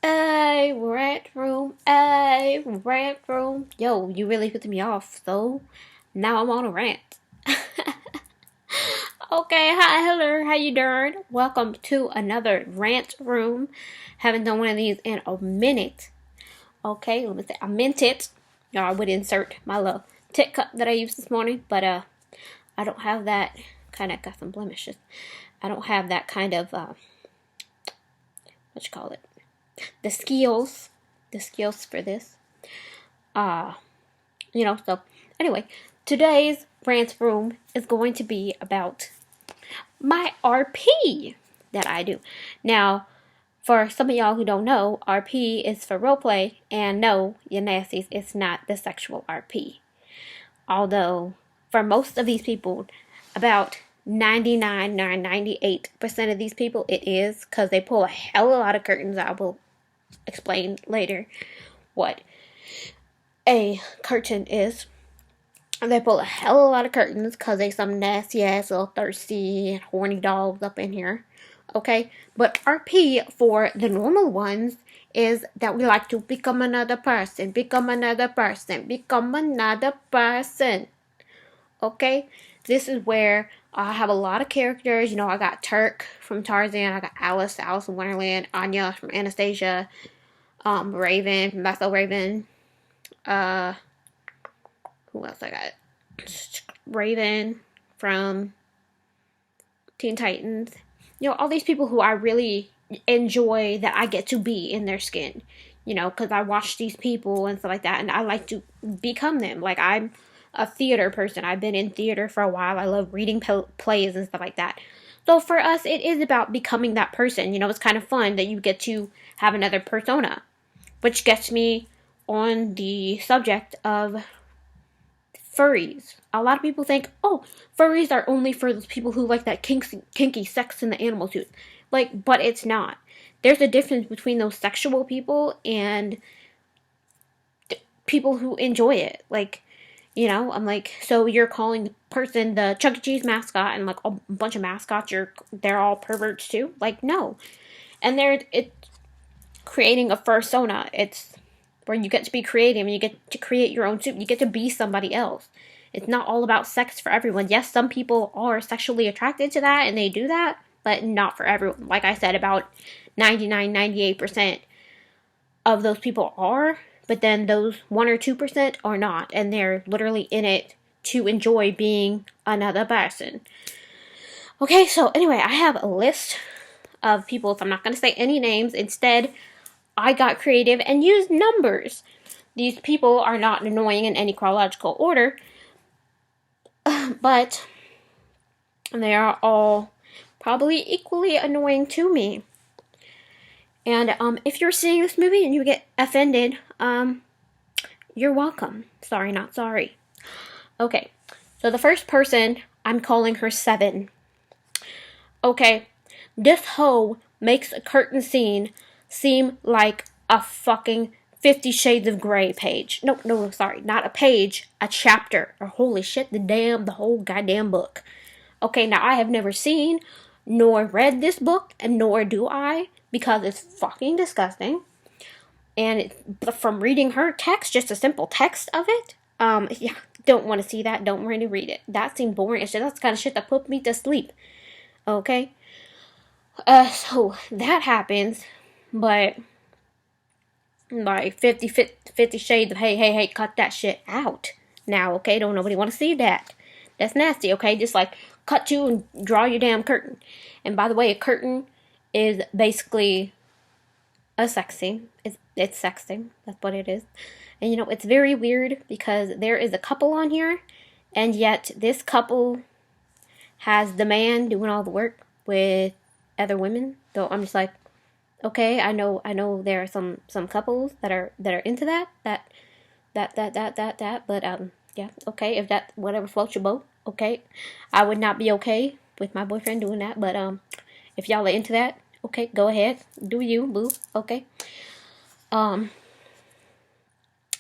Rant room, rant room. Yo, you really pissed me off, so now I'm on a rant. Okay, hi, hello, how you doing? Welcome to another rant room. Haven't done one of these in a minute. Okay, let me say, I meant it. Y'all, I would insert my little Tik Tok that I used this morning, but I don't have that. Kind of got some blemishes. I don't have that kind of what you call it? The skills for this. So anyway, today's rant room is going to be about my RP that I do. Now, for some of y'all who don't know, RP is for roleplay, and no, you nasties, it's not the sexual RP. Although, for most of these people, about 98% of these people, it is, because they pull a hell of a lot of curtains. I will explain later what a curtain is. They pull a hell of a lot of curtains because they some nasty ass little thirsty and horny dogs up in here. Okay? But RP for the normal ones is that we like to become another person. Okay? This is where I have a lot of characters. I got Turk from Tarzan. I got Alice in Wonderland. Anya from Anastasia. Raven from That's So Raven. Who else I got? Raven from Teen Titans. All these people who I really enjoy that I get to be in their skin. Because I watch these people and stuff like that, and I like to become them. Like, I'm a theater person. I've been in theater for a while. I love reading plays and stuff like that. So for us, it is about becoming that person. It's kind of fun that you get to have another persona. Which gets me on the subject of furries. A lot of people think, oh, furries are only for those people who like that kinky sex in the animal suit. But it's not. There's a difference between those sexual people and people who enjoy it. I'm like, so you're calling the person the Chuck E. Cheese mascot and a bunch of mascots, they're all perverts too? No. And it's creating a fursona. It's where you get to be creative and you get to create your own soup. You get to be somebody else. It's not all about sex for everyone. Yes, some people are sexually attracted to that and they do that, but not for everyone. Like I said, about 98% of those people are, but then those 1 or 2% are not, and they're literally in it to enjoy being another person. Okay, so anyway, I have a list of people, so I'm not going to say any names. Instead, I got creative and used numbers. These people are not annoying in any chronological order, but they are all probably equally annoying to me. And if you're seeing this movie and you get offended, you're welcome. Sorry, not sorry. Okay, so the first person, I'm calling her 7. Okay, this hoe makes a curtain scene seem like a fucking 50 Shades of Grey page. No, sorry, not a page, a chapter. Or holy shit, the whole goddamn book. Okay, now I have never seen nor read this book, and nor do I, because it's fucking disgusting. And from reading her text, just a simple text of it, don't want to see that, don't want to read it. That seemed boring. That's the kind of shit that put me to sleep. Okay? So that happens, but like 50 shades of hey, cut that shit out now, okay? Don't nobody want to see that. That's nasty, okay? Just cut to and draw your damn curtain. And by the way, a curtain is basically a sex scene. It's sexting. That's what it is. And it's very weird because there is a couple on here, and yet this couple has the man doing all the work with other women. So I'm just like, okay, I know there are some couples that are into that, but yeah, okay, if that whatever floats your boat, okay. I would not be okay with my boyfriend doing that, but if y'all are into that, okay, go ahead, do you, boo, okay.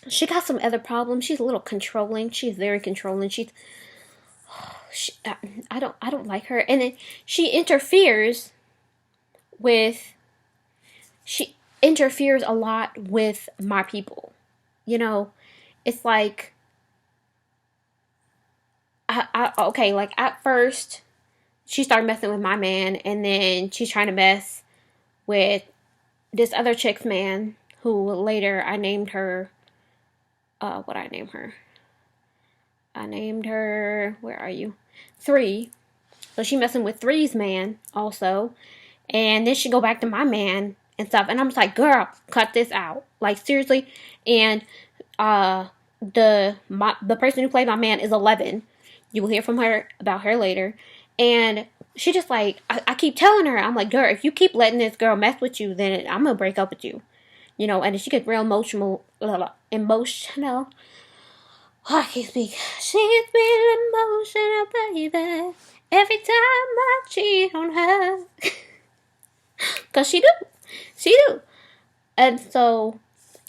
She got some other problems. She's a little controlling. She's very controlling. I don't like her, and then she interferes with interferes a lot with my people. You know, it's like, okay, like at first, she started messing with my man, and then she's trying to mess with this other chick's man, who later I named her, what I name her? I named her, where are you? 3. So she messing with 3's man also. And then she go back to my man and stuff. And I'm just like, girl, cut this out. Like, seriously. And the person who played my man is 11. You will hear from her about her later. And she just like, I keep telling her, I'm like, girl, if you keep letting this girl mess with you, then I'm going to break up with you. You know, and she gets real emotional. Oh, I can't speak. She's been emotional, baby. Every time I cheat on her. Because she do. And so,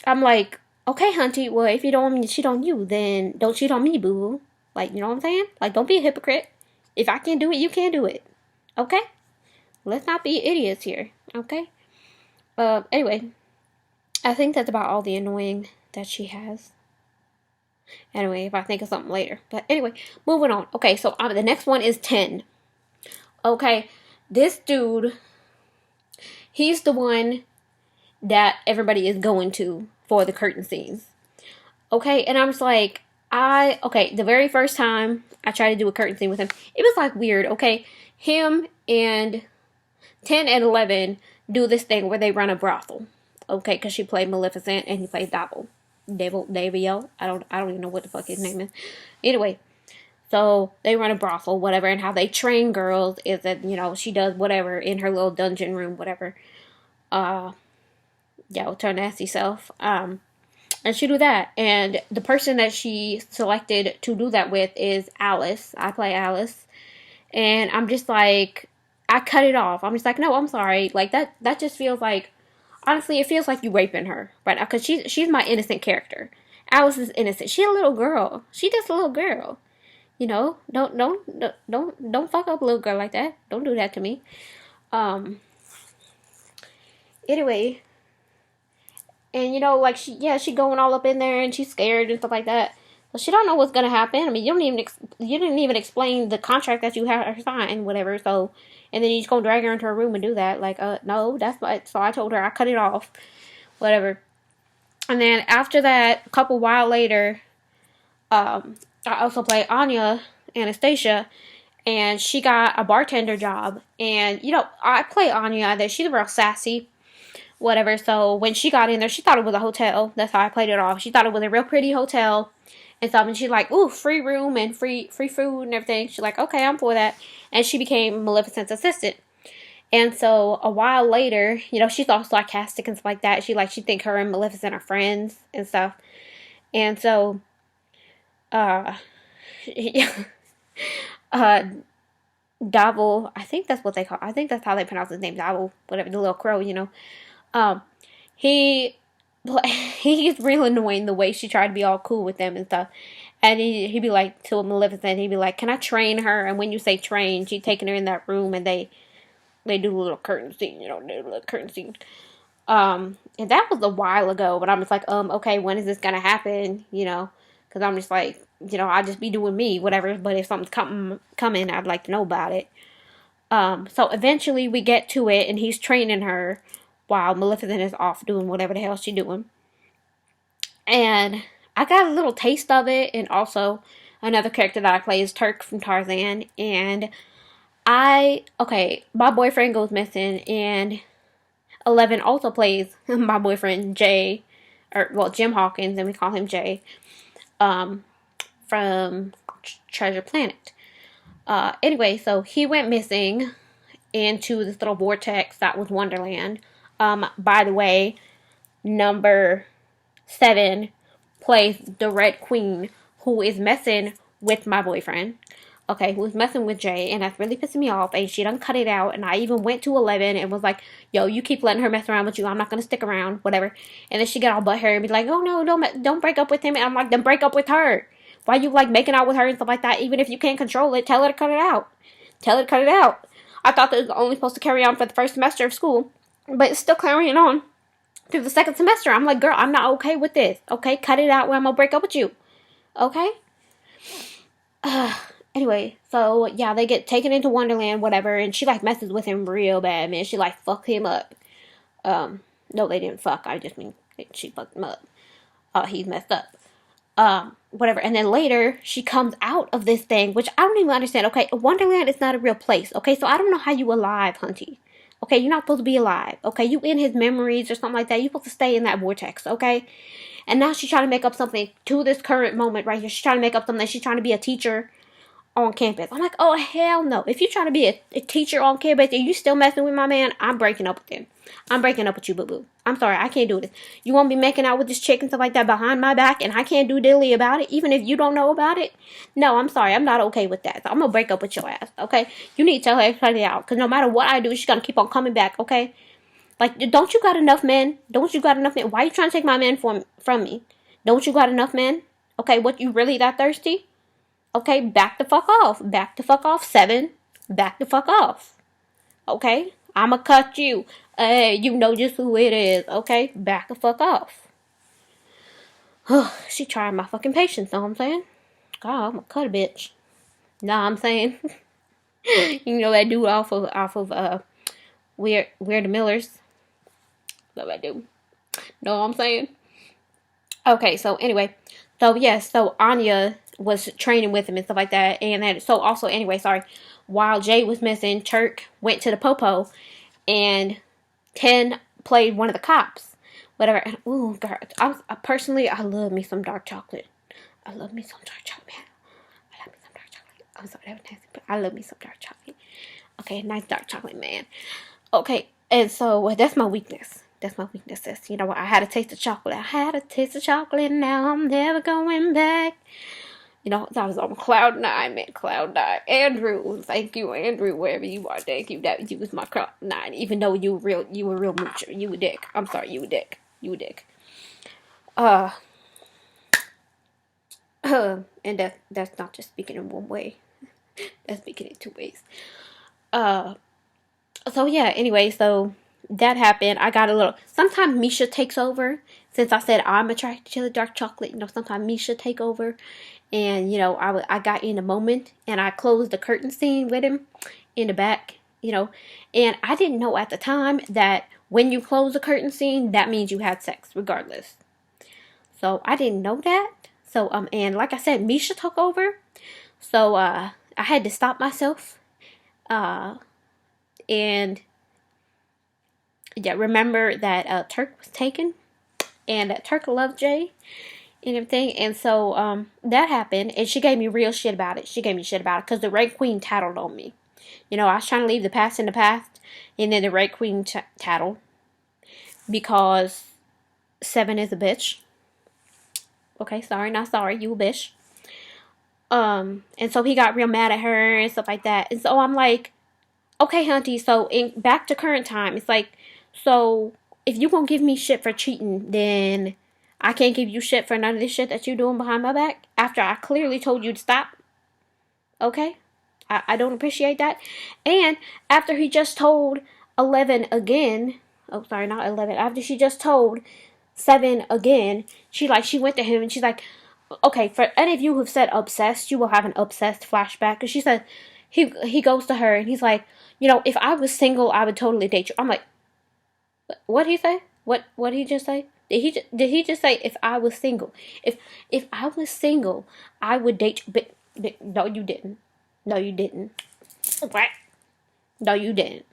I'm like, okay, hunty, well, if you don't want me to cheat on you, then don't cheat on me, boo. Like, you know what I'm saying? Like, don't be a hypocrite. If I can't do it, you can't do it. Okay? Let's not be idiots here. Okay? Anyway, I think that's about all the annoying that she has. Anyway, if I think of something later. But anyway, moving on. Okay, so the next one is 10. Okay, this dude, he's the one that everybody is going to for the curtain scenes. Okay, and I'm just like, the very first time I tried to do a curtain scene with him, it was like weird, okay? Him and 10 and 11 do this thing where they run a brothel. Okay, because she played Maleficent and he played Devil, I don't even know what the fuck his name is. Anyway, so they run a brothel, whatever, and how they train girls is that, you know, she does whatever in her little dungeon room, whatever. With her nasty self. And she do that. And the person that she selected to do that with is Alice. I play Alice. And I'm just like, I cut it off. I'm just like, no, I'm sorry. Like, that just feels like, honestly, it feels like you raping her right now, because she's my innocent character. Alice is innocent. She's a little girl. She just a little girl. You know, don't fuck up a little girl like that. Don't do that to me. Anyway, and you know, like she going all up in there and she's scared and stuff like that. But she don't know what's gonna happen. I mean, you didn't even explain the contract that you had her sign, whatever. So. And then you just gonna drag her into her room and do that. Like, no, that's what. So I told her I cut it off. Whatever. And then after that, a couple while later, I also played Anastasia. And she got a bartender job. And, you know, I play Anya. That she's real sassy. Whatever. So when she got in there, she thought it was a hotel. That's how I played it off. She thought it was a real pretty hotel. And so, and she's like, ooh, free room and free food and everything. She's like, okay, I'm for that. And she became Maleficent's assistant. And so, a while later, you know, she's all sarcastic and stuff like that. She think her and Maleficent are friends and stuff. And so, Davil, I think that's what they call. I think that's how they pronounce his name, Davil, whatever, the little crow, you know. He's real annoying the way she tried to be all cool with them and stuff. And he'd be like, to Maleficent, he'd be like, can I train her? And when you say train, she's taking her in that room and they do a little curtain scene, you know, And that was a while ago, but I'm just like, okay, when is this gonna happen? You know, because I'm just like, you know, I just be doing me, whatever. But if something's coming, I'd like to know about it. So eventually we get to it, and he's training her while Maleficent is off doing whatever the hell she's doing. And I got a little taste of it, and also another character that I play is Turk from Tarzan, and my boyfriend goes missing, and 11 also plays my boyfriend Jay, Jim Hawkins, and we call him Jay, from Treasure Planet. Anyway, so he went missing into this little vortex that was Wonderland. By the way, number 7 plays the Red Queen, who is messing with my boyfriend. Okay, who's messing with Jay, and that's really pissing me off, and she done cut it out, and I even went to 11 and was like, yo, you keep letting her mess around with you, I'm not gonna stick around, whatever. And then she get all butthurt and be like, oh no, don't break up with him, and I'm like, then break up with her. Why you like making out with her and stuff like that? Even if you can't control it, tell her to cut it out. I thought that it was only supposed to carry on for the first semester of school, but it's still carrying on. through the second semester. I'm like, girl, I'm not okay with this. Okay, cut it out, where I'm gonna break up with you. Okay. Anyway, so yeah, they get taken into Wonderland, whatever, and she like messes with him real bad, man. She like fucked him up. No, they didn't fuck. I just mean she fucked him up. He's messed up. Whatever. And then later, she comes out of this thing, which I don't even understand. Okay, Wonderland is not a real place. Okay, so I don't know how you alive, hunty. Okay, you're not supposed to be alive. Okay, you in his memories or something like that. You're supposed to stay in that vortex. Okay. And now she's trying to make up something to this current moment right here. She's trying to make up something. She's trying to be a teacher on campus. I'm like, oh, hell no. If you're trying to be a teacher on campus and you still messing with my man, I'm breaking up with him. I'm breaking up with you, boo-boo. I'm sorry, I can't do this. You want me making out with this chick and stuff like that behind my back, and I can't do dilly about it, even if you don't know about it? No, I'm sorry. I'm not okay with that. So I'm going to break up with your ass, okay? You need to tell her to cut it out, because no matter what I do, she's going to keep on coming back, okay? Like, don't you got enough men? Don't you got enough men? Why are you trying to take my man from me? Don't you got enough men? Okay, what, you really that thirsty? Okay, back the fuck off. Back the fuck off, 7. Back the fuck off. Okay? I'ma cut you. Hey, you know just who it is. Okay? Back the fuck off. She trying my fucking patience, know what I'm saying? God, I'ma cut a bitch. Nah, I'm saying. You know that dude off of Weird the Millers. What I do? Know what I'm saying? Okay, so anyway. So yes, so Anya was training with him and stuff like that. And then, so also, anyway, sorry. While Jay was missing, Turk went to the Popo and 10 played one of the cops. Whatever. And, ooh, girl. Personally, I love me some dark chocolate. I love me some dark chocolate, man. I love me some dark chocolate. I'm sorry, that was nasty, but I love me some dark chocolate. Okay, nice dark chocolate, man. Okay, and so that's my weakness. That's my weakness, sis. You know what? I had a taste of chocolate. I had a taste of chocolate. Now I'm never going back. You know, I was on cloud 9, man. Cloud 9. Andrew, thank you, Andrew, wherever you are. Thank you. That you was my cloud 9. Even though you were real moocher. You a dick. I'm sorry, you a dick. You a dick. And that's not just speaking in one way. That's speaking in 2 ways. So yeah, anyway, so that happened. I got a little, sometimes Misha takes over. Since I said I'm attracted to the dark chocolate, you know, sometimes Misha take over. And, you know, I got in a moment and I closed the curtain scene with him in the back, you know. And I didn't know at the time that when you close the curtain scene, that means you had sex regardless. So I didn't know that. So, and like I said, Misha took over. So, I had to stop myself. And yeah, remember that Turk was taken and that Turk loved Jay and everything. And so that happened, and she gave me real shit about it. She gave me shit about it because the Red Queen tattled on me. You know, I was trying to leave the past in the past, and then the Red Queen tattled because 7 is a bitch. Okay, sorry, not sorry, you a bitch. And so he got real mad at her and stuff like that. And so I'm like, okay, hunty, so back to current time, it's like, so if you gonna give me shit for cheating, then I can't give you shit for none of this shit that you doing behind my back after I clearly told you to stop. Okay? I don't appreciate that. And after he just told 11 again, oh, sorry, not 11, after she just told 7 again, she went to him and she's like, okay, for any of you who've said obsessed, you will have an obsessed flashback. Because she said, he goes to her and he's like, you know, if I was single, I would totally date you. I'm like, what did he say? What did he just say? Did he just say if I was single? If I was single, I would date you. But no, you didn't. No, you didn't. What? No, you didn't.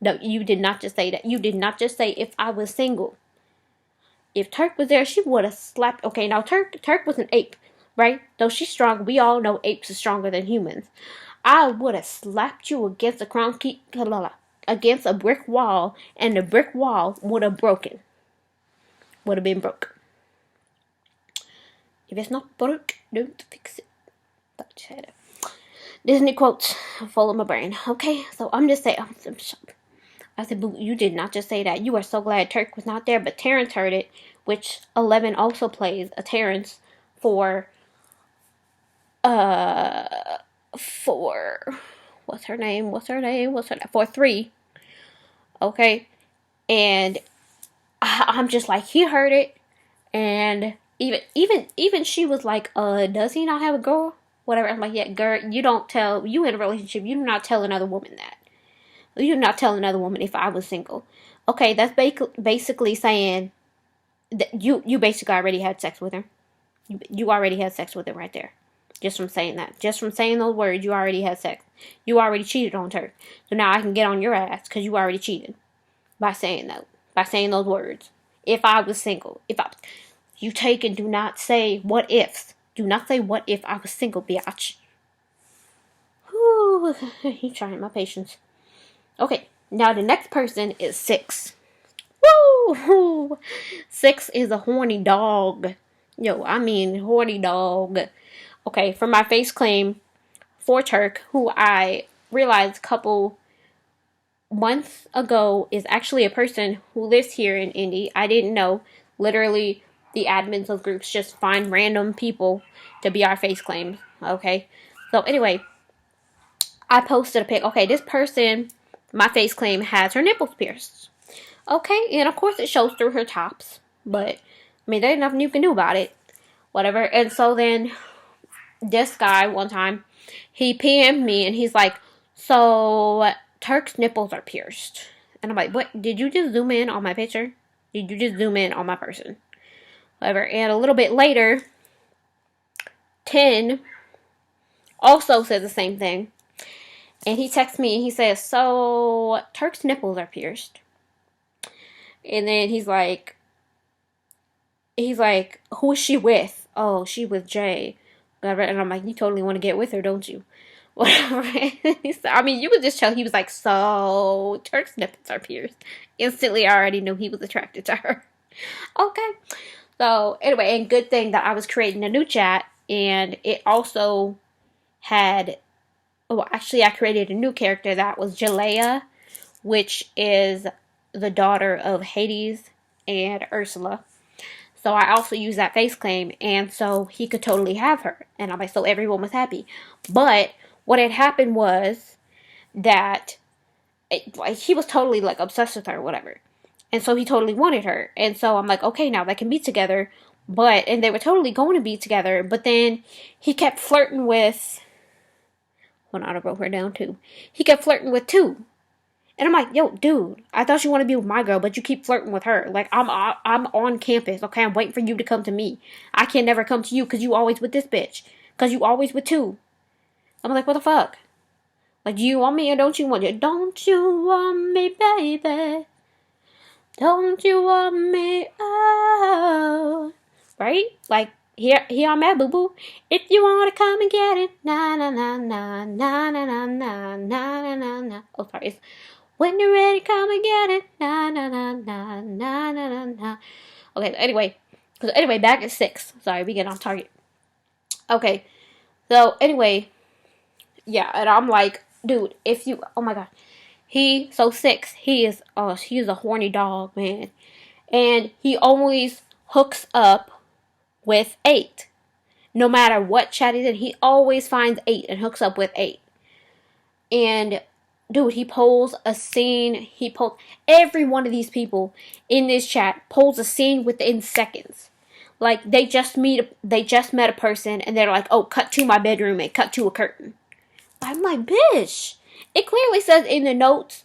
No, you did not just say that. You did not just say if I was single. If Turk was there, she would have slapped. Okay, now Turk was an ape, right? Though she's strong, we all know apes are stronger than humans. I would have slapped you against against a brick wall, and the brick wall would have broken. Would have been broke. If it's not broke, don't fix it. Disney quotes full of my brain. Okay, so I'm just saying. I said, boo, you did not just say that. You are so glad Turk was not there, but Terrence heard it, which 11 also plays a Terrence for what's her name? For 3. Okay, and I'm just like, he heard it, and even she was like, does he not have a girl? Whatever. I'm like, yeah, girl, you in a relationship, you do not tell another woman that. You do not tell another woman if I was single. Okay, that's basically saying that you basically already had sex with him. You already had sex with him right there. Just from saying that. Just from saying those words, you already had sex. You already cheated on her. So now I can get on your ass because you already cheated by saying that. By saying those words. If I was single. You take and do not say what ifs. Do not say what if I was single, bitch. Whew. You're trying my patience. Okay. Now the next person is 6. Woo! 6 is a horny dog. Yo, I mean horny dog. Okay, for my face claim for Turk, who I realized a couple months ago is actually a person who lives here in Indy. I didn't know. Literally, the admins of groups just find random people to be our face claims. Okay, so anyway, I posted a pic. Okay, this person, my face claim, has her nipples pierced. Okay, and of course it shows through her tops. But, I mean, there's nothing you can do about it. Whatever. And so then, this guy, one time, he PM'd me, and he's like, so, Turk's nipples are pierced. And I'm like, what? Did you just zoom in on my picture? Did you just zoom in on my person? Whatever. And a little bit later, 10 also says the same thing. And he texts me, and he says, so, Turk's nipples are pierced. And then he's like, who is she with? Oh, she with Jay. Whatever. And I'm like, you totally want to get with her, don't you? Whatever. I mean, you could just tell he was like, so, Turk's nipples are pierced. Instantly, I already knew he was attracted to her. Okay. So, anyway, and good thing that I was creating a new chat, and it also had, well, actually, I created a new character that was Jalea, which is the daughter of Hades and Ursula. So I also used that face claim, and so he could totally have her. And I'm like, so everyone was happy. But what had happened was that he was totally like obsessed with her or whatever. And so he totally wanted her. And so I'm like, okay, now they can be together. And they were totally going to be together. But then he kept flirting with, hold on, I wrote her down too. He kept flirting with 2. And I'm like, yo, dude, I thought you want to be with my girl, but you keep flirting with her. Like, I'm on campus, okay? I'm waiting for you to come to me. I can never come to you because you always with this bitch. Because you always with 2. I'm like, what the fuck? Like, do you want me or don't you want me? Don't you want me, baby? Don't you want me? Oh. Right? Like, here I'm at, boo-boo. If you want to come and get it. Na, na, na, na, na, na, na, na, na, na, na. Oh, sorry. It's, when you're ready, come and get it. Na, na, na, na, na, na, na, na. Okay, anyway, back at 6. Sorry, we get off target. Okay, so anyway, yeah, and I'm like, dude, if you, oh my god, 6, he is a horny dog, man. And he always hooks up with 8. No matter what chat he's in, he always finds 8 and hooks up with 8. And dude, he pulls a scene. Every one of these people in this chat pulls a scene within seconds. Like, they just met a person, and they're like, oh, cut to my bedroom and cut to a curtain. I'm like, bitch. It clearly says in the notes,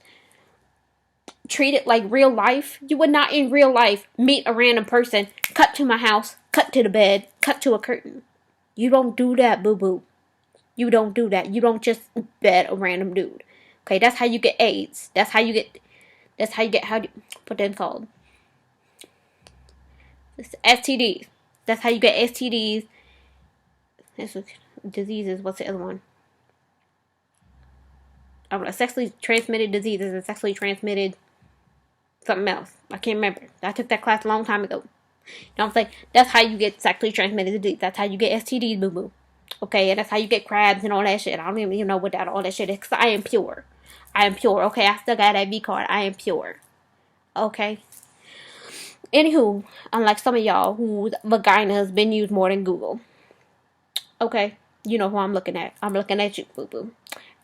treat it like real life. You would not in real life meet a random person, cut to my house, cut to the bed, cut to a curtain. You don't do that, boo-boo. You don't do that. You don't just bed a random dude. Okay, that's how you get AIDS. That's how you get, what that's called? It's STDs. That's how you get STDs. Diseases, what's the other one? I don't know, sexually transmitted diseases and sexually transmitted something else. I can't remember. I took that class a long time ago. You know what I'm saying? That's how you get sexually transmitted disease. That's how you get STDs, boo-boo. Okay, and that's how you get crabs and all that shit. I don't even know what all that shit is, because I am pure. Okay? I still got that V card. I am pure. Okay? Anywho, unlike some of y'all whose vagina has been used more than Google. Okay? You know who I'm looking at. I'm looking at you, boo-boo.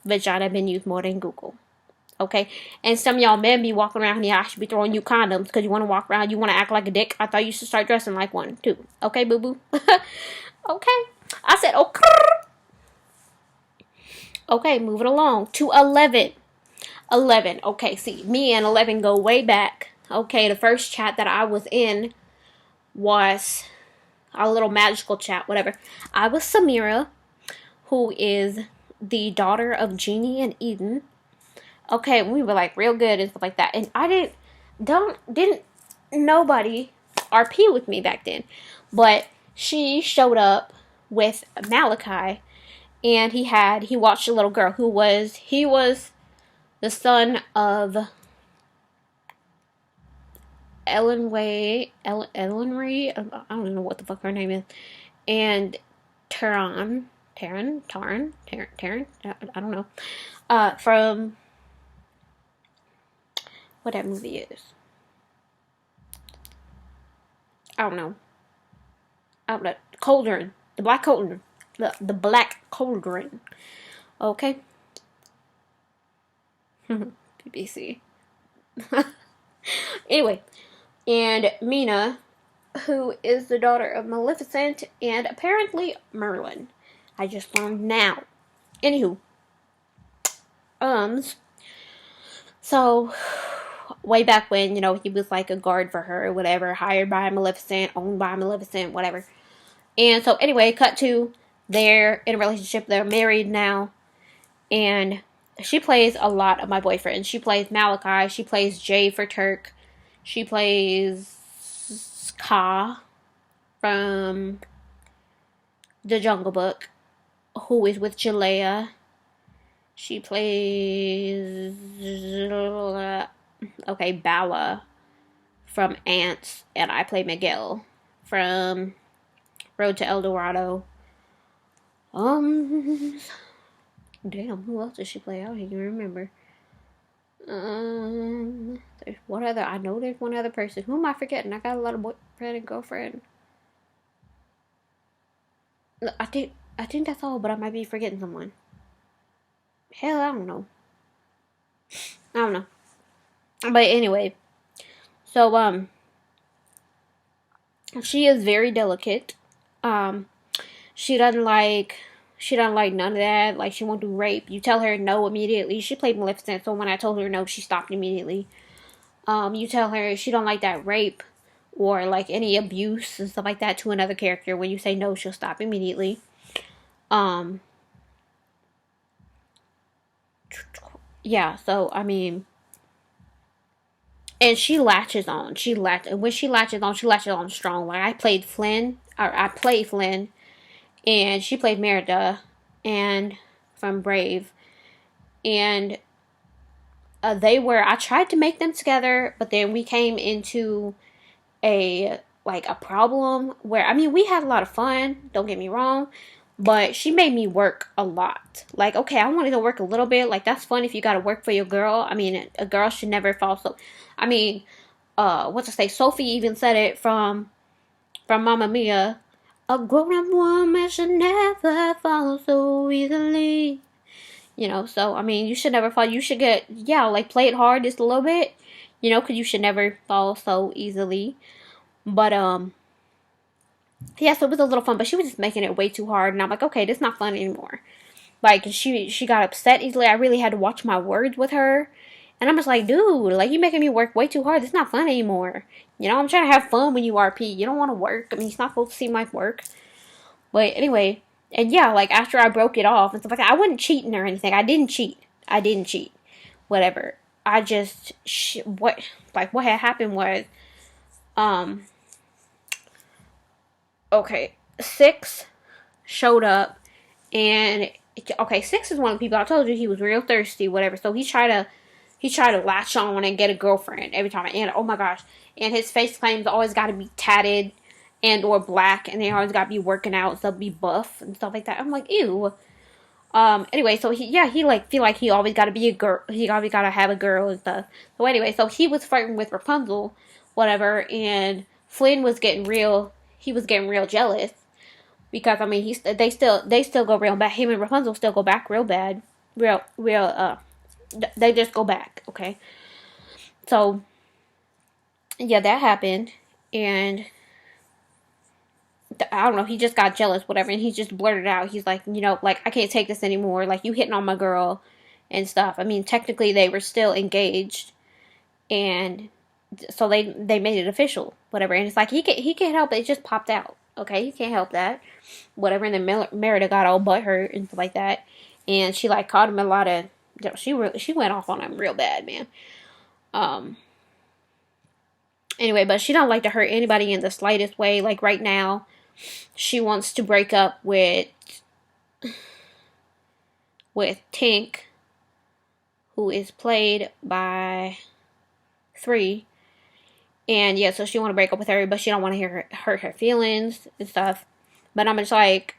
Vagina been used more than Google. Okay, and some of y'all men be walking around here. I should be throwing you condoms because you want to walk around. You want to act like a dick. I thought you should start dressing like one too. Okay, boo boo. Okay, I said okay. Okay, moving along to 11. 11. Okay, see, me and 11 go way back. Okay, the first chat that I was in was a little magical chat, whatever. I was Samira, who is the daughter of Genie and Eden. Okay, we were like real good and stuff like that. And I didn't nobody RP with me back then. But she showed up with Malachi, and he watched a little girl he was the son of Ellen Ray, I don't know what the fuck her name is, and Taran, I don't know, from what that movie is. I don't know. Cauldron, the Black Cauldron, the Black Cauldron. Okay. BBC. Anyway, and Mina, who is the daughter of Maleficent and apparently Merlin. I just learned now. Anywho, so way back when, he was like a guard for her or whatever, hired by Maleficent, owned by Maleficent, whatever. And so anyway, cut to they're in a relationship, they're married now, and she plays a lot of my boyfriends. She plays Malachi, she plays Jay for Turk, she plays Ka from The Jungle Book, who is with Jalea. She plays Bala from Ants, and I play Miguel from Road to El Dorado. Damn, who else does she play? I don't even remember. There's one other. I know there's one other person. Who am I forgetting? I got a lot of boyfriend and girlfriend. I think that's all, but I might be forgetting someone. Hell, I don't know. But anyway, so she is very delicate. She doesn't like none of that. Like, she won't do rape. You tell her no immediately. She played Maleficent, so when I told her no, she stopped immediately. You tell her she don't like that rape or like any abuse and stuff like that to another character. When you say no, she'll stop immediately. Yeah, so I mean, and she latches on. And when she latches on strong. Like, I play Flynn, and she played Merida, and from Brave, and I tried to make them together, but then we came into a problem where, I mean, we had a lot of fun, don't get me wrong, but she made me work a lot. Like, okay, I wanted to work a little bit, like, that's fun if you gotta work for your girl. I mean, a girl should never fall so, I mean, Sophie even said it from Mamma Mia, a grown-up woman should never fall so easily. So, I mean, you should never fall. You should play it hard just a little bit, because you should never fall so easily. But, yeah, so it was a little fun, but she was just making it way too hard, and I'm like, okay, this is not fun anymore. Like, she got upset easily. I really had to watch my words with her, and I'm just like, dude, like, you making me work way too hard. This is not fun anymore. I'm trying to have fun when you RP. You don't want to work. I mean, it's not supposed to seem like work. But anyway, and yeah, like, after I broke it off and stuff like that, I wasn't cheating or anything. I didn't cheat. Whatever. I just, what had happened was, okay, 6 showed up, and, okay, 6 is one of the people, I told you he was real thirsty, whatever, so he tried to latch on and get a girlfriend every time, and oh my gosh, and his face claims always got to be tatted and or black, and they always got to be working out, so be buff and stuff like that. I'm like, ew. Anyway, so he feel like he always got to be a girl, he always got to have a girl and stuff. So anyway, so he was flirting with Rapunzel, whatever, and Flynn was getting real jealous, because I mean, they still go real bad. Him and Rapunzel still go back real bad, real They just go back, okay? So, yeah, that happened. And I don't know, he just got jealous, whatever, and he just blurted out. He's like, like, I can't take this anymore. Like, you hitting on my girl and stuff. I mean, technically, they were still engaged, and so they made it official, whatever. And it's like, he can't help it. It just popped out. Okay, he can't help that, whatever. And then Merida got all butthurt and stuff like that, and she like caught him a lot of. She went off on him real bad, man. Anyway, but she don't like to hurt anybody in the slightest way. Like right now, she wants to break up with Tink, who is played by 3. And yeah, so she want to break up with her, but she don't want to hurt her feelings and stuff. But I'm just like,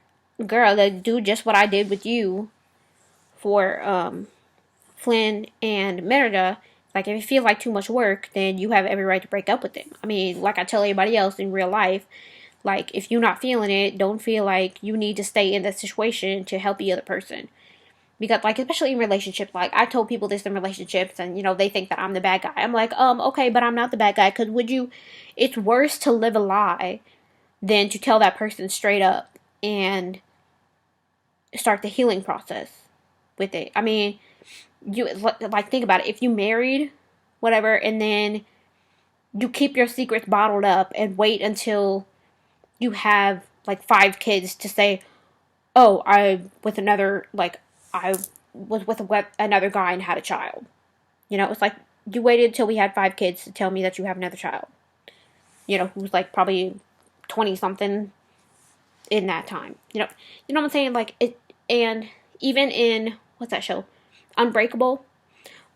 girl, do just what I did with you for Flynn and Merida. Like, if it feels like too much work, then you have every right to break up with them. I mean, like I tell everybody else in real life, like, if you're not feeling it, don't feel like you need to stay in that situation to help the other person. Because, like, especially in relationships, like, I told people this in relationships, and, they think that I'm the bad guy. I'm like, okay, but I'm not the bad guy, because it's worse to live a lie than to tell that person straight up and start the healing process with it. I mean, you, like, think about it. If you married, whatever, and then you keep your secrets bottled up and wait until you have, like, 5 kids to say, oh, I was with another guy and had a child. It's like, you waited until we had 5 kids to tell me that you have another child. Who's like probably 20 something in that time. You know what I'm saying? Like, it, and even in, what's that show? Unbreakable,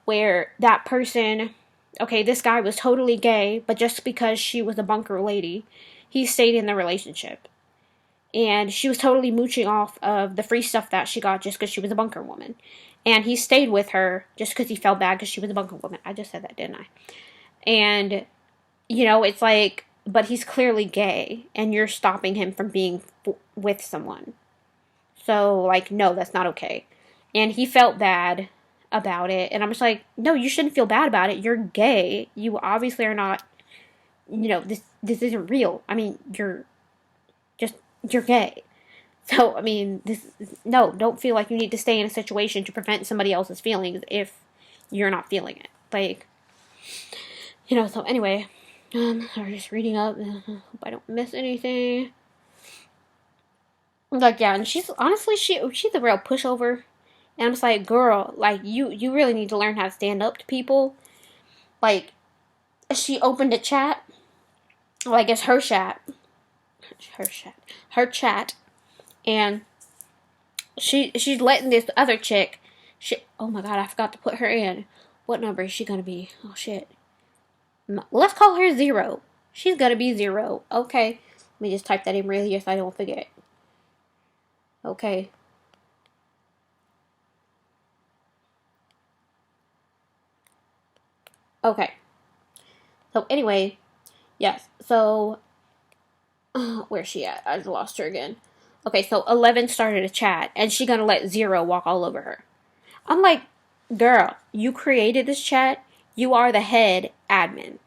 where that person, okay, this guy was totally gay, but just because she was a bunker lady, he stayed in the relationship. And she was totally mooching off of the free stuff that she got just because she was a bunker woman. And he stayed with her just because he felt bad because she was a bunker woman. I just said that, didn't I? And, it's like, but he's clearly gay, and you're stopping him from being with someone. So, like, no, that's not okay. And he felt bad about it. And I'm just like, no, you shouldn't feel bad about it. You're gay. You obviously are not, this isn't real. I mean, you're gay. So, I mean, don't feel like you need to stay in a situation to prevent somebody else's feelings if you're not feeling it. Like, so anyway, I'm just reading up. Hope I don't miss anything. Like, yeah, and she's honestly, she's a real pushover. And I'm just like, girl, like, you really need to learn how to stand up to people. Like, she opened a chat. Well, I guess her chat. And she's letting this other chick, oh my god, I forgot to put her in. What number is she gonna be? Oh shit. Let's call her 0. She's gonna be 0. Okay. Let me just type that in real here so I don't forget. Okay. Okay. So anyway, yes. So where's she at? I lost her again. Okay, so 11 started a chat, and she gonna let 0 walk all over her. I'm like, girl, you created this chat. You are the head admin.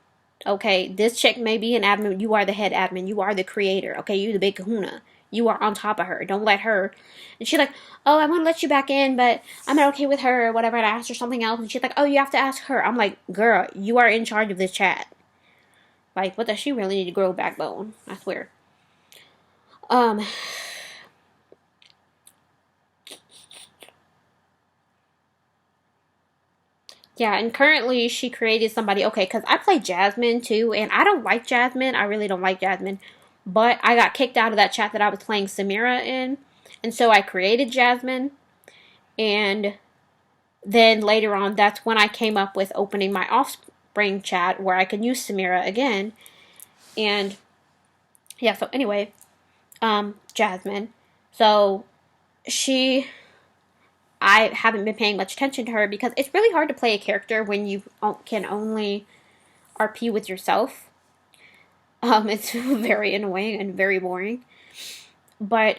Okay, this chick may be an admin. You are the head admin. You are the creator. Okay, you the big kahuna. You are on top of her. Don't let her. And she's like, oh, I want to let you back in, but I'm not okay with her or whatever. And I asked her something else, and she's like, oh, you have to ask her. I'm like, girl, you are in charge of this chat. Like, what does she really need to grow a backbone? I swear. Yeah, and currently she created somebody, okay, because I play Jasmine too, and I don't like Jasmine. I really don't like Jasmine. But I got kicked out of that chat that I was playing Samira in, and so I created Jasmine, and then later on, that's when I came up with opening my Offspring chat where I can use Samira again, and yeah, so anyway, Jasmine, so I haven't been paying much attention to her because it's really hard to play a character when you can only RP with yourself. It's very annoying and very boring. But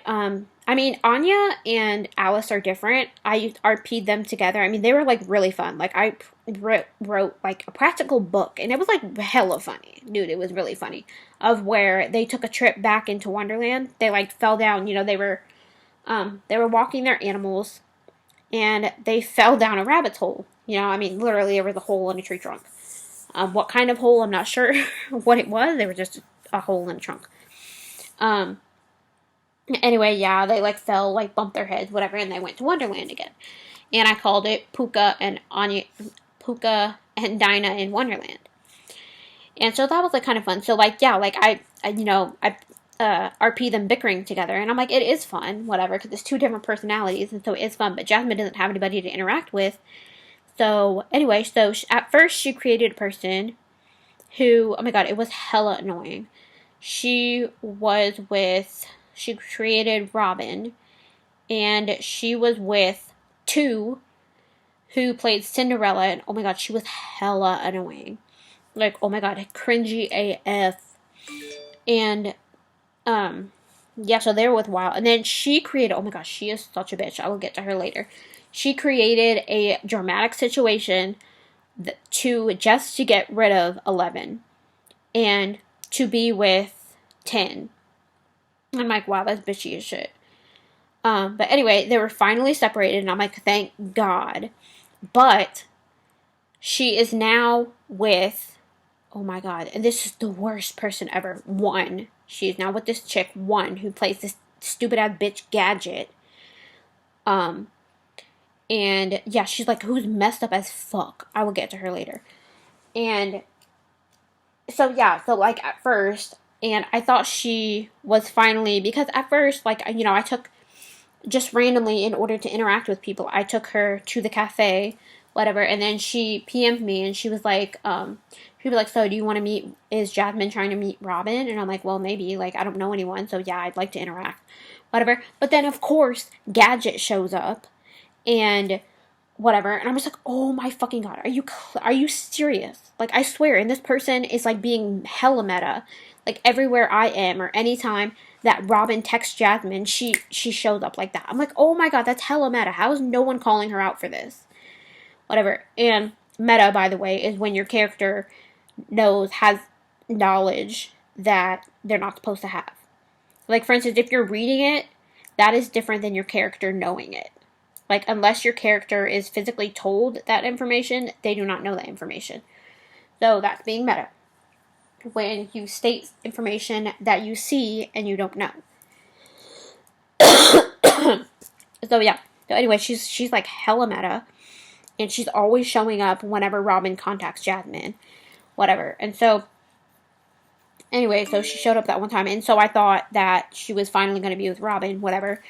I mean, Anya and Alice are different. I RP'd them together. I mean, they were like really fun. Like, I wrote like a practical book, and it was like hella funny. Dude, it was really funny. Of where they took a trip back into Wonderland. They like fell down, they were walking their animals, and they fell down a rabbit's hole. I mean, literally, there was a hole in a tree trunk. What kind of hole, I'm not sure what it was. They were just a hole in a trunk. Anyway, yeah, they like fell, like bumped their heads, whatever, and they went to Wonderland again. And I called it Puka and Dinah in Wonderland. And so that was like kind of fun. So like, yeah, like I RP them bickering together, and I'm like, it is fun, whatever, because it's two different personalities, and so it is fun. But Jasmine doesn't have anybody to interact with. So anyway, at first she created a person who, oh my god, it was hella annoying. She created Robin, and she was with two who played Cinderella, and oh my god, she was hella annoying. Like, oh my god, cringy AF. And, yeah, so they were with Wild. And then she created, oh my gosh, she is such a bitch. I will get to her later. She created a dramatic situation to get rid of 11 and to be with 10. I'm like, wow, that's bitchy as shit. But anyway, they were finally separated, and I'm like, thank God. But she is now with, oh my god, and this is the worst person ever. One. She is now with this chick, One, who plays this stupid ass bitch Gadget. And yeah, she's like, who's messed up as fuck. I will get to her later. And so yeah, so like at first, and I thought she was finally, because at first, like, I took, just randomly in order to interact with people, I took her to the cafe, whatever, and then she PM'd me, and she was like, so do you want to meet, is Jasmine trying to meet Robin? And I'm like, well, maybe, like, I don't know anyone, so yeah, I'd like to interact, whatever. But then, of course, Gadget shows up, and whatever, and I'm just like, oh my fucking god, are you serious? Like, I swear, and this person is like being hella meta, like everywhere I am, or anytime that Robin texts Jasmine, she shows up like that. I'm like, oh my god, that's hella meta. How is no one calling her out for this? Whatever. And meta, by the way, is when your character has knowledge that they're not supposed to have. Like, for instance, if you're reading it, that is different than your character knowing it. Like, unless your character is physically told that information, they do not know that information. So that's being meta. When you state information that you see and you don't know. So yeah. So anyway, she's like hella meta. And she's always showing up whenever Robin contacts Jasmine. Whatever. And so, anyway, so she showed up that one time. And so I thought that she was finally going to be with Robin, whatever.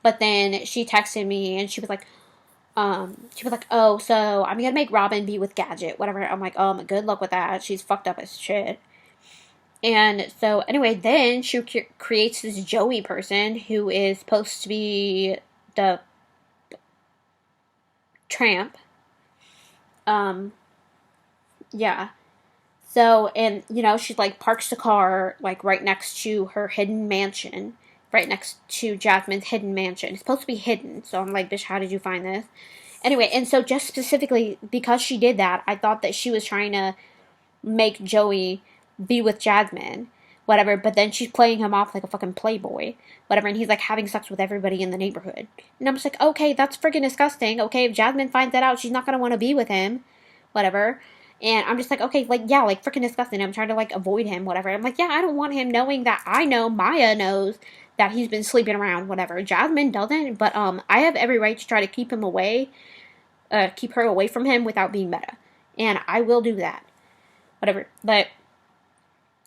But then she texted me, and she was like, oh, so I'm gonna make Robin be with Gadget, whatever. I'm like, good luck with that. She's fucked up as shit. And so, anyway, then she creates this Joey person who is supposed to be the tramp. Yeah. So, and, she, like, parks the car, like, right next to her hidden mansion. Right next to Jasmine's hidden mansion. It's supposed to be hidden. So I'm like, bitch, how did you find this? Anyway, and so just specifically because she did that, I thought that she was trying to make Joey be with Jasmine, whatever. But then she's playing him off like a fucking playboy, whatever. And he's like having sex with everybody in the neighborhood. And I'm just like, okay, that's freaking disgusting. Okay, if Jasmine finds that out, she's not going to want to be with him, whatever. And I'm just like, okay, like, yeah, like, freaking disgusting. I'm trying to, like, avoid him, whatever. I'm like, yeah, I don't want him knowing that I know Maya knows that he's been sleeping around, whatever. Jasmine doesn't, but I have every right to try to keep him away, keep her away from him without being meta. And I will do that. Whatever. But,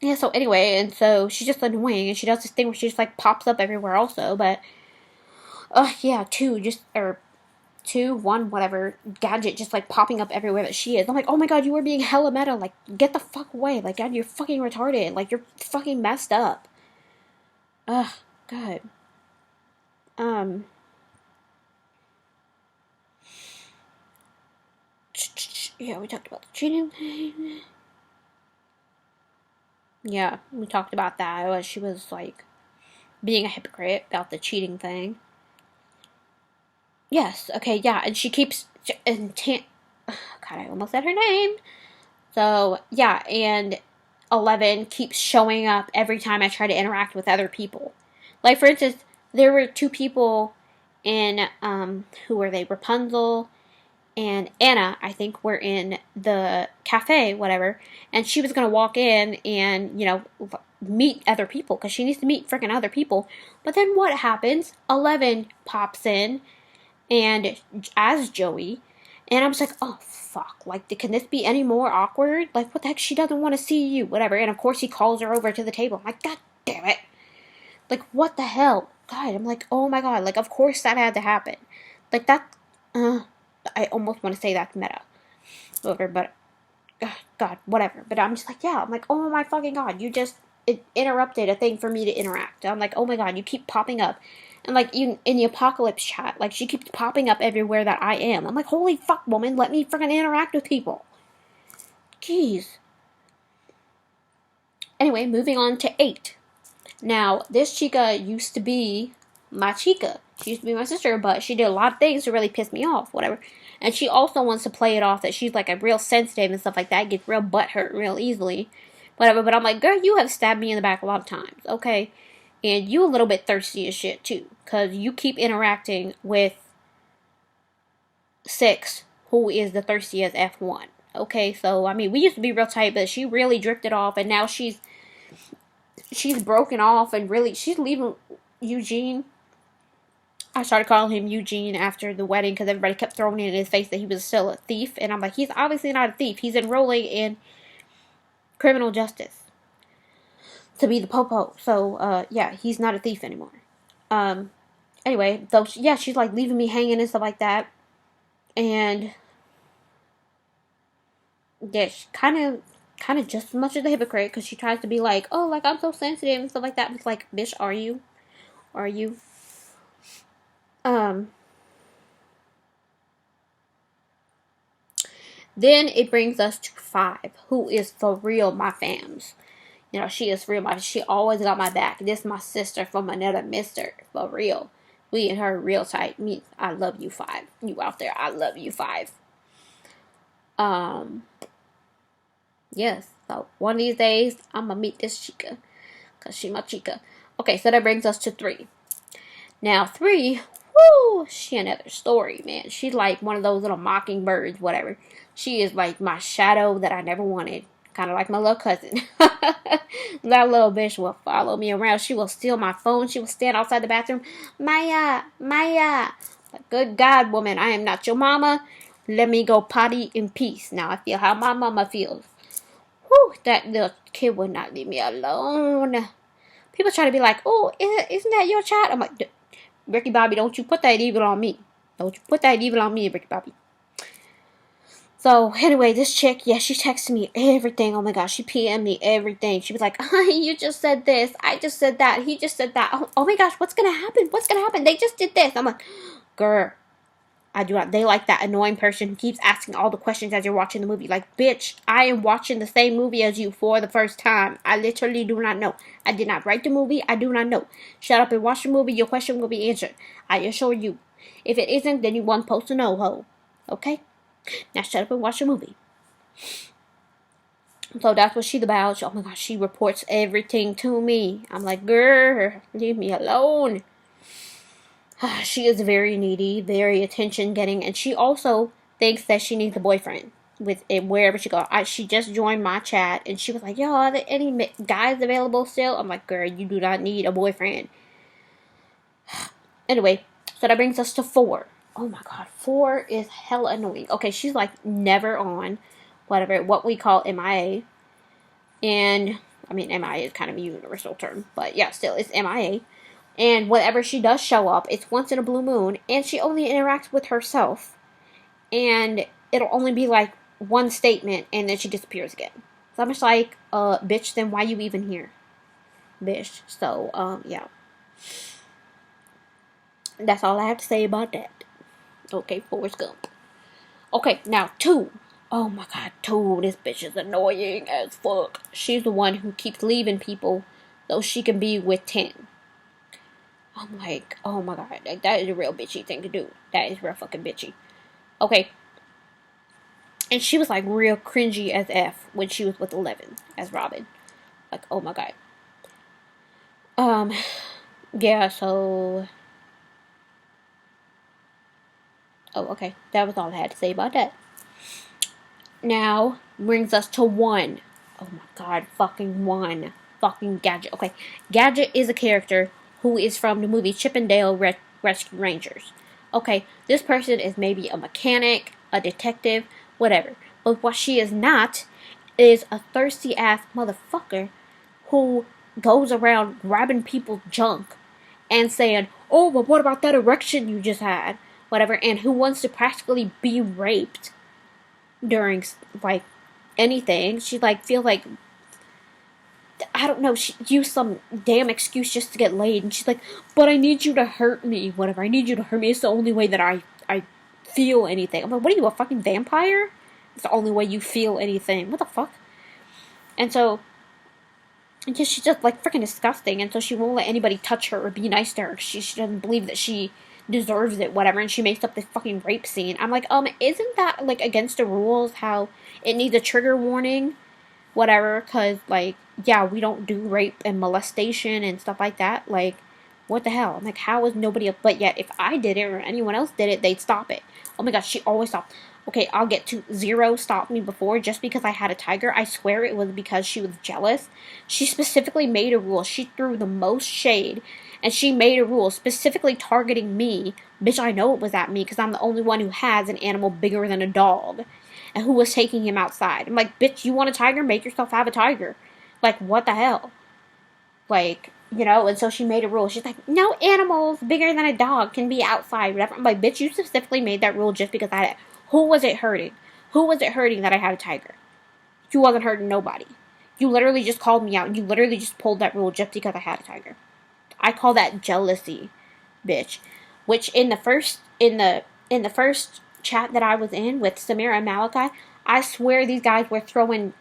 yeah, so anyway, and so she's just annoying, and she does this thing where she just, like, pops up everywhere also, but, yeah, one, whatever, Gadget just, like, popping up everywhere that she is. I'm like, oh my god, you are being hella meta. Like, get the fuck away. Like, God, you're fucking retarded. Like, you're fucking messed up. Ugh, God. Yeah, we talked about the cheating thing. Yeah, we talked about that. She was, like, being a hypocrite about the cheating thing. Yes, okay, yeah, and she keeps, God, I almost said her name. So, yeah, and 11 keeps showing up every time I try to interact with other people. Like, for instance, there were 2 people in, who were they? Rapunzel and Anna, I think, were in the cafe, whatever, and she was going to walk in and, meet other people, because she needs to meet freaking other people. But then what happens? 11 pops in, and as Joey, and I'm just like, oh, fuck, like, can this be any more awkward? Like, what the heck, she doesn't want to see you, whatever, and of course he calls her over to the table. I'm like, god damn it. Like, what the hell? God, I'm like, oh my god, like, of course that had to happen. Like, that, I almost want to say that's meta. Whatever, but, God, whatever. But I'm just like, yeah, I'm like, oh my fucking god, you just interrupted a thing for me to interact. I'm like, oh my god, you keep popping up. And, like, even in the apocalypse chat, like, she keeps popping up everywhere that I am. I'm like, holy fuck, woman, let me freaking interact with people. Jeez. Anyway, moving on to 8. Now, this chica used to be my chica. She used to be my sister, but she did a lot of things to really piss me off, whatever. And she also wants to play it off that she's, like, a real sensitive and stuff like that, gets real butthurt real easily, whatever. But I'm like, girl, you have stabbed me in the back a lot of times, okay? And you a little bit thirsty as shit, too. Because you keep interacting with 6, who is the thirstiest F1. Okay, so, I mean, we used to be real tight, but she really drifted off. And now she's broken off and really, she's leaving Eugene. I started calling him Eugene after the wedding because everybody kept throwing it in his face that he was still a thief. And I'm like, he's obviously not a thief. He's enrolling in criminal justice to be the popo. So, yeah, he's not a thief anymore. Anyway, though, yeah, she's, like, leaving me hanging and stuff like that. And, yeah, she kind of just as much as a hypocrite, because she tries to be like, oh, like, I'm so sensitive and stuff like that. It's like, bitch, are you? Are you? Then it brings us to 5, who is for real my fams. You know, she is real. She always got my back. This is my sister from another mister. For real. We and her real tight. Me, I love you, 5. You out there, I love you, 5. Yes. So, one of these days, I'm going to meet this chica. Because she my chica. Okay, so that brings us to 3. Now, 3, woo, she another story, man. She's like one of those little mockingbirds, whatever. She is like my shadow that I never wanted. Kind of like my little cousin. That little bitch will follow me around. She will steal my phone. She will stand outside the bathroom. Maya, Maya. Good God, woman, I am not your mama. Let me go potty in peace. Now I feel how my mama feels. Whew, that little kid would not leave me alone. People try to be like, oh, isn't that your child? I'm like, Ricky Bobby, don't you put that evil on me. Don't you put that evil on me, Ricky Bobby. So, anyway, this chick, yeah, she texted me everything. Oh my gosh, she PM'd me everything. She was like, you just said this. I just said that. He just said that. Oh my gosh, what's going to happen? What's going to happen? They just did this. I'm like, girl, I do not. They like that annoying person who keeps asking all the questions as you're watching the movie. Like, bitch, I am watching the same movie as you for the first time. I literally do not know. I did not write the movie. I do not know. Shut up and watch the movie. Your question will be answered. I assure you. If it isn't, then you weren't supposed to know, ho. Okay? Now shut up and watch the movie. So that's what she's about. Oh my gosh, she reports everything to me. I'm like, girl, leave me alone. She is very needy, very attention getting, and she also thinks that she needs a boyfriend with it wherever she goes. She just joined my chat and she was like, yo, are there any guys available still? I'm like, girl, you do not need a boyfriend. Anyway, so that brings us to 4. Oh my god, 4 is hella annoying. Okay, she's like never on, whatever, what we call MIA. And, I mean, MIA is kind of a universal term, but yeah, still, it's MIA. And whenever she does show up, it's once in a blue moon, and she only interacts with herself. And it'll only be like one statement, and then she disappears again. So I'm just like, bitch, then why you even here? Bitch. So, yeah. That's all I have to say about that. Okay, Forrest Gump. Okay, now 2. Oh my god, 2. This bitch is annoying as fuck. She's the one who keeps leaving people so she can be with 10. I'm like, oh my god, like, that is a real bitchy thing to do. That is real fucking bitchy. Okay. And she was like real cringy as F when she was with 11 as Robin. Like, oh my god. Um, yeah, so. Oh, okay. That was all I had to say about that. Now, brings us to one. Oh my god, fucking one. Fucking Gadget. Okay, Gadget is a character who is from the movie Chip and Dale Rescue Rangers. Okay, this person is maybe a mechanic, a detective, whatever. But what she is not is a thirsty ass motherfucker who goes around grabbing people's junk and saying, oh, but what about that erection you just had? Whatever, and who wants to practically be raped during, like, anything. She, like, feel like, I don't know, she used some damn excuse just to get laid, and she's like, but I need you to hurt me, whatever, I need you to hurt me, it's the only way that I feel anything. I'm like, what are you, a fucking vampire? It's the only way you feel anything. What the fuck? And so, she's just, like, freaking disgusting, and so she won't let anybody touch her or be nice to her. She doesn't believe that she deserves it, whatever, and she makes up this fucking rape scene. I'm like, isn't that, like, against the rules, how it needs a trigger warning, whatever, because, like, yeah, we don't do rape and molestation and stuff like that, like, what the hell? I'm like, how is nobody else, but yet, if I did it or anyone else did it, they'd stop it. Oh my gosh, she always stopped. Okay, I'll get to Zero stopped me before just because I had a tiger. I swear it was because she was jealous. She specifically made a rule. She threw the most shade, and she made a rule specifically targeting me. Bitch, I know it was at me because I'm the only one who has an animal bigger than a dog, and who was taking him outside. I'm like, bitch, you want a tiger? Make yourself have a tiger. Like, what the hell? Like, and so she made a rule. She's like, no animals bigger than a dog can be outside, whatever. I'm like, bitch, you specifically made that rule just because I had it. Who was it hurting? Who was it hurting that I had a tiger? You wasn't hurting nobody. You literally just called me out, and you literally just pulled that rule just because I had a tiger. I call that jealousy, bitch. Which in the first chat that I was in with Samira and Malachi, I swear these guys were throwing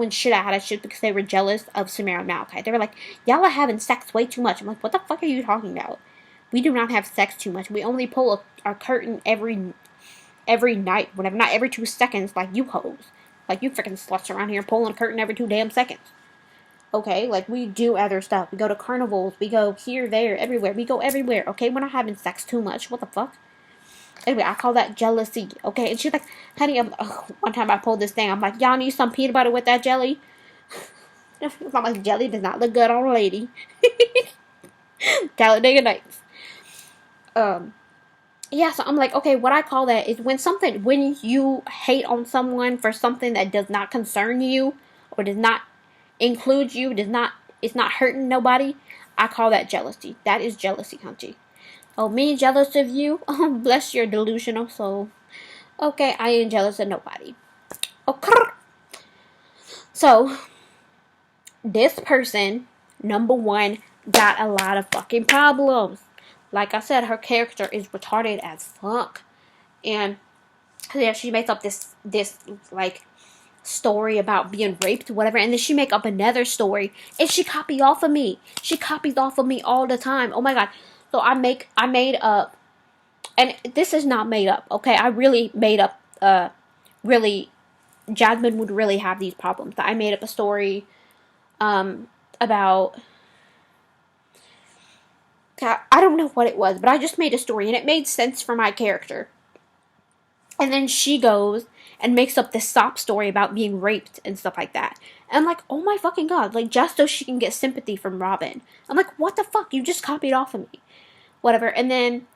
shit at us just because they were jealous of Samira and Malachi. They were like, y'all are having sex way too much. I'm like, what the fuck are you talking about? We do not have sex too much. We only pull a curtain every night, whatever, not every 2 seconds like you hoes. Like you freaking sluts around here pulling a curtain every 2 damn seconds. Okay, like we do other stuff. We go to carnivals, we go here, there, everywhere. We go everywhere, okay? We're not having sex too much. What the fuck? Anyway, I call that jealousy, okay? And she's like, honey, one time I pulled this thing. I'm like, y'all need some peanut butter with that jelly? I'm like, jelly does not look good on a lady. Talladega Nights. Yeah, so I'm like, okay, what I call that is when you hate on someone for something that does not concern you, or does not include you, it's not hurting nobody, I call that jealousy. That is jealousy, hunty. Oh, me jealous of you? Oh, bless your delusional soul. Okay, I ain't jealous of nobody. Okay. So, this person, number one, got a lot of fucking problems. Like I said, her character is retarded as fuck. And, yeah, she makes up this like, story about being raped, whatever, and then she make up another story, and she copy off of me. She copies off of me all the time. Oh my god. So I made up, and this is not made up, okay? I really made up, really, Jasmine would really have these problems. I made up a story, about, I don't know what it was, but I just made a story, and it made sense for my character. And then she goes and makes up this sob story about being raped and stuff like that. And I'm like, oh my fucking god, like, just so she can get sympathy from Robin. I'm like, what the fuck? You just copied off of me. Whatever. And then,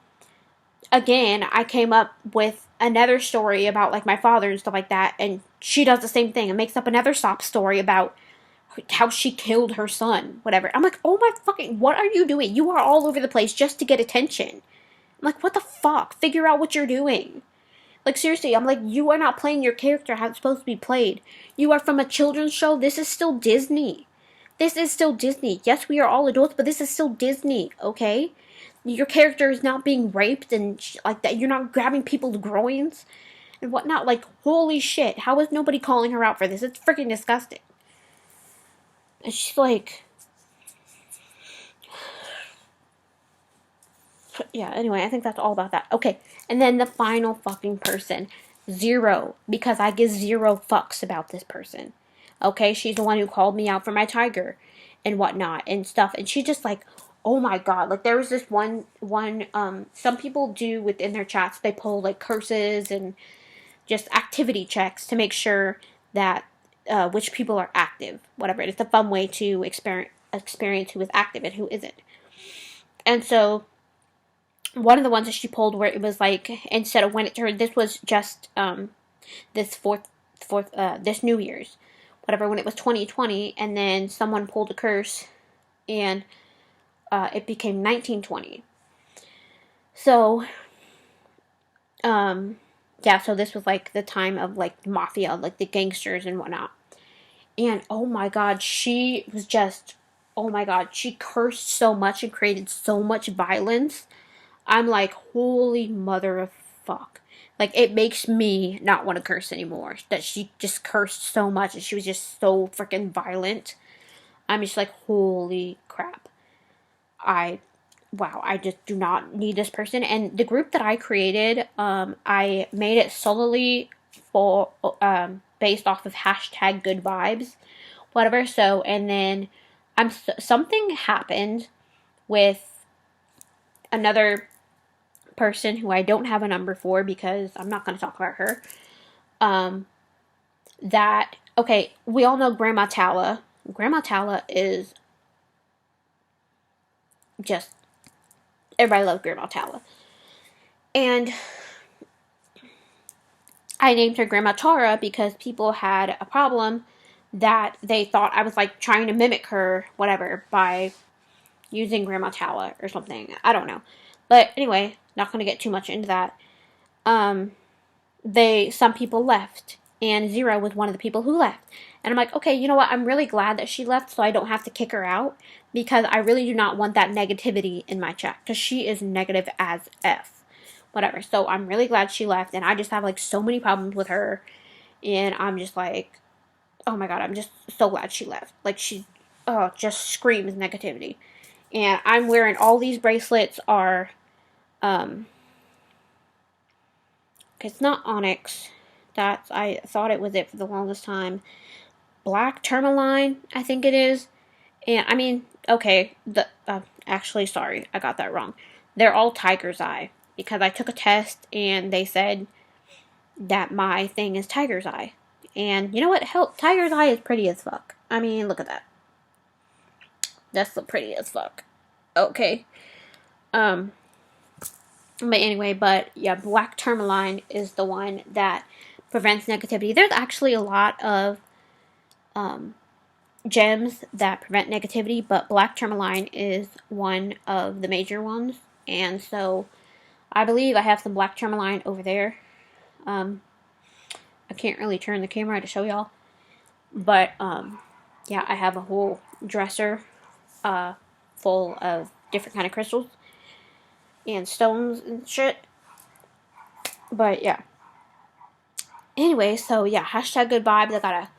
again, I came up with another story about, like, my father and stuff like that. And she does the same thing and makes up another sob story about how she killed her son. Whatever. I'm like, oh my fucking, what are you doing? You are all over the place just to get attention. I'm like, what the fuck? Figure out what you're doing. Like, seriously, I'm like, you are not playing your character how it's supposed to be played. You are from a children's show. This is still Disney. This is still Disney. Yes, we are all adults, but this is still Disney, okay? Your character is not being raped and like that. You're not grabbing people's groins and whatnot. Like, holy shit. How is nobody calling her out for this? It's freaking disgusting. And she's like... yeah, anyway, I think that's all about that. Okay, and then the final fucking person, Zero, because I give zero fucks about this person. Okay, she's the one who called me out for my tiger and whatnot and stuff, and she just like, oh my god, like there was this some people do within their chats, they pull like curses and just activity checks to make sure that which people are active, whatever. It's a fun way to experience who is active and who isn't. And so one of the ones that she pulled where it was like, instead of when it turned, this was just this this New Year's, whatever, when it was 2020, and then someone pulled a curse and it became 1920. So yeah, so this was like the time of like mafia, like the gangsters and whatnot. And oh my god, she was just, oh my god, she cursed so much and created so much violence. I'm like, holy mother of fuck. Like, it makes me not want to curse anymore. That she just cursed so much and she was just so freaking violent. I'm just like, holy crap. Wow, I just do not need this person. And the group that I created, I made it solely for, based off of hashtag good vibes, whatever. So, and then something happened with another person who I don't have a number for because I'm not going to talk about her. Okay, we all know Grandma Tala. Grandma Tala is just, everybody loves Grandma Tala. And I named her Grandma Tara because people had a problem that they thought I was like trying to mimic her, whatever, by using Grandma Tala or something. I don't know. But anyway, not going to get too much into that. Some people left, and Zero was one of the people who left. And I'm like, okay, you know what? I'm really glad that she left so I don't have to kick her out, because I really do not want that negativity in my chat, because she is negative as F. Whatever. So I'm really glad she left, and I just have like so many problems with her, and I'm just like, oh my god, I'm just so glad she left. Like, she just screams negativity. And I'm wearing all these bracelets are it's not onyx. I thought it was it for the longest time. Black tourmaline, I think it is. And I mean, okay, actually, sorry, I got that wrong. They're all tiger's eye, because I took a test and they said that my thing is tiger's eye. And you know what? Hell, tiger's eye is pretty as fuck. I mean, look at that. That's the pretty as fuck. Okay. But anyway, yeah, black tourmaline is the one that prevents negativity. There's actually a lot of gems that prevent negativity, but black tourmaline is one of the major ones. And so I believe I have some black tourmaline over there. I can't really turn the camera to show y'all, but yeah, I have a whole dresser full of different kind of crystals and stones and shit. But yeah. Anyway, so yeah, hashtag good vibes. I got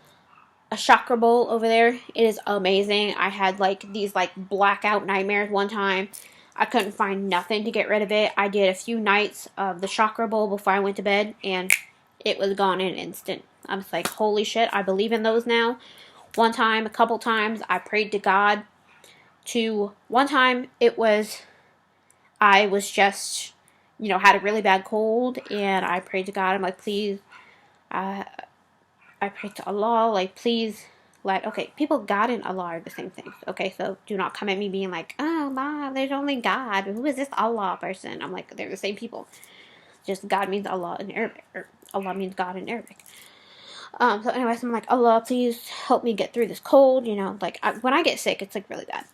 a chakra bowl over there. It is amazing. I had like these like blackout nightmares one time. I couldn't find nothing to get rid of it. I did a few nights of the chakra bowl before I went to bed, and it was gone in an instant. I was like, holy shit, I believe in those now. One time, a couple times, I prayed to God one time I was just, had a really bad cold, and I prayed to God. I'm like, please, I prayed to Allah, like, please okay, people, God and Allah are the same things, okay? So do not come at me being like, oh, Allah, there's only God. Who is this Allah person? I'm like, they're the same people. Just God means Allah in Arabic, or Allah means God in Arabic. So anyways, I'm like, Allah, please help me get through this cold, like, when I get sick, it's, like, really bad.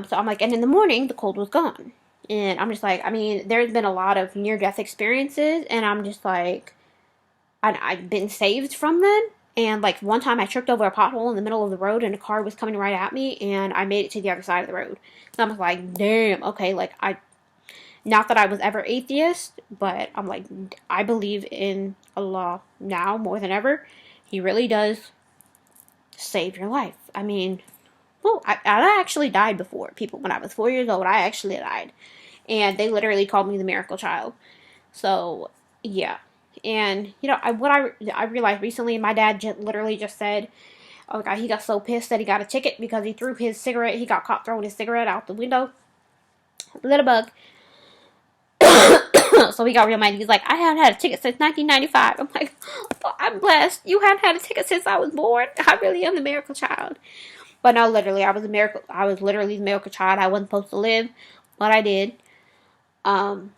So I'm like, and in the morning, the cold was gone. And I'm just like, I mean, there's been a lot of near-death experiences, and I'm just like, I've been saved from them. And, like, one time I tripped over a pothole in the middle of the road, and a car was coming right at me, and I made it to the other side of the road. So I was like, damn, okay, like, not that I was ever atheist, but I'm like, I believe in Allah now more than ever. He really does save your life. I mean, well, I actually died before. People, when I was 4 years old, I actually died. And they literally called me the miracle child. So, yeah. And, you know, I realized recently, my dad literally just said, oh God, he got so pissed that he got a ticket because he threw his cigarette. He got caught throwing his cigarette out the window. Little bug. So he got real mad. He's like, I haven't had a ticket since 1995. I'm like, oh, I'm blessed. You haven't had a ticket since I was born. I really am the miracle child. But no, literally, I was literally the miracle child. I wasn't supposed to live, but I did. So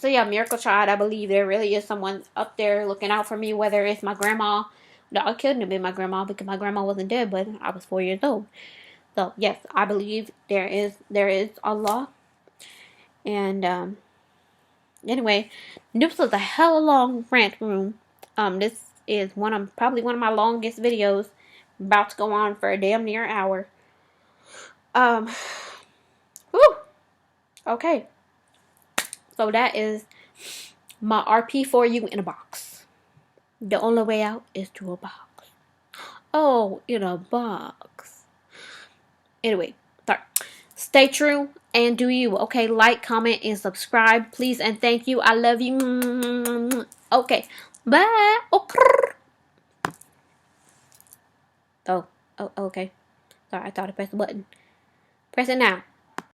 yeah, miracle child. I believe there really is someone up there looking out for me. Whether it's my grandma. No, it couldn't have been my grandma because my grandma wasn't dead, but I was 4 years old. So yes, I believe there is Allah. And anyway, this was a hella long rant room. This is probably one of my longest videos. About to go on for a damn near hour. Whew. Okay. So that is my RP for you in a box. The only way out is through a box. Oh, in a box. Anyway, sorry. Stay true and do you. Okay, like, comment, and subscribe, please, and thank you. I love you. Okay, bye. Oh, okay. Sorry, I thought I pressed the button. Press it now.